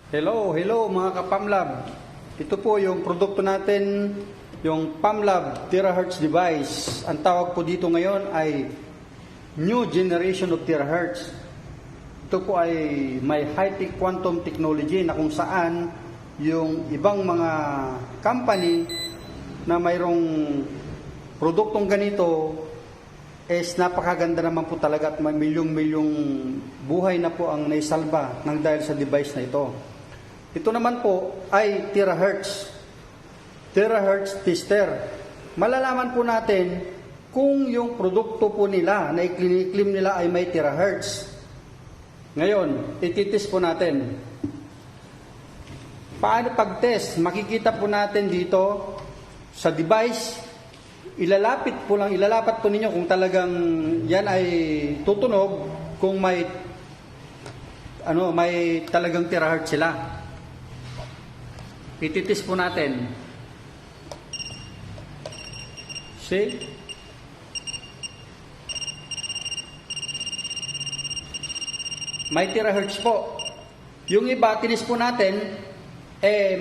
Hello mga ka-PAMLab. Ito po yung produkto natin, yung PAMLab terahertz device. Ang tawag po dito ngayon ay New Generation of Terahertz. Ito po ay may high-tech quantum technology na kung saan yung ibang mga company na mayroong produktong ganito is napakaganda naman po talaga at may milyong-milyong buhay na po ang naisalba ng dahil sa device na ito. Ito naman po ay terahertz tester. Malalaman po natin kung yung produkto po nila na i-claim nila ay may terahertz. Ngayon, ititest po natin. Paano pag-test? Makikita po natin dito sa device, ilalapat po ninyo kung talagang yan ay tutunog, kung may talagang terahertz sila. Ititis po natin. See? May terahertz po. Yung iba, tinis po natin,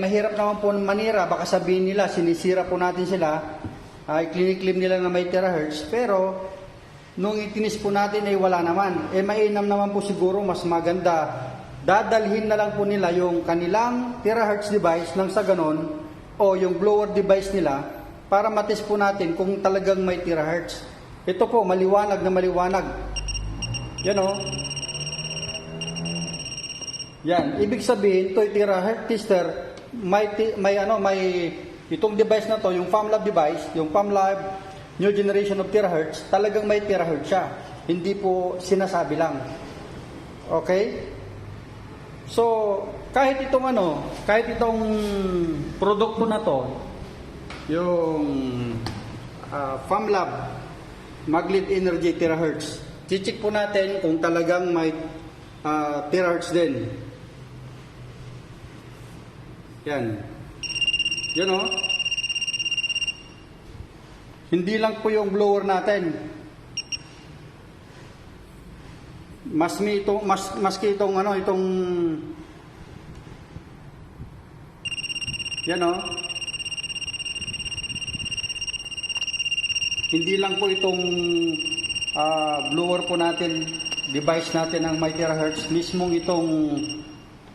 mahirap naman po manira. Baka sabihin nila, sinisira po natin sila. Clinic-claim nila na may terahertz. Pero, nung itinis po natin, wala naman. Mainam naman po siguro, mas maganda. Dadalhin na lang po nila yung kanilang terahertz device nang sa ganon o yung blower device nila para matest po natin kung talagang may terahertz. Ito po, maliwanag na maliwanag. Yan o. Yan. Ibig sabihin, ito yung terahertz tester, may itong device na to, yung PAMLab device, yung PAMLab New Generation of Terahertz, talagang may terahertz siya. Hindi po sinasabi lang. Okay? So, kahit itong produkto na to, yung PAMLab Maglev Energy Terahertz, check po natin kung talagang may terahertz din. Yan. Yan o. Hindi lang po yung blower natin. Maski itong yan o. Hindi lang po itong blower po natin, device natin ang may terahertz, mismong itong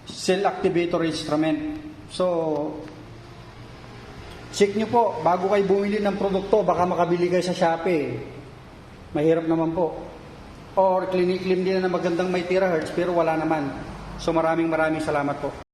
cell activator instrument. So, check nyo po bago kayo bumili ng produkto, baka makabili kayo sa Shopee. Mahirap naman po. Or clinic-claim din na magandang may terahertz pero wala naman. So maraming salamat po.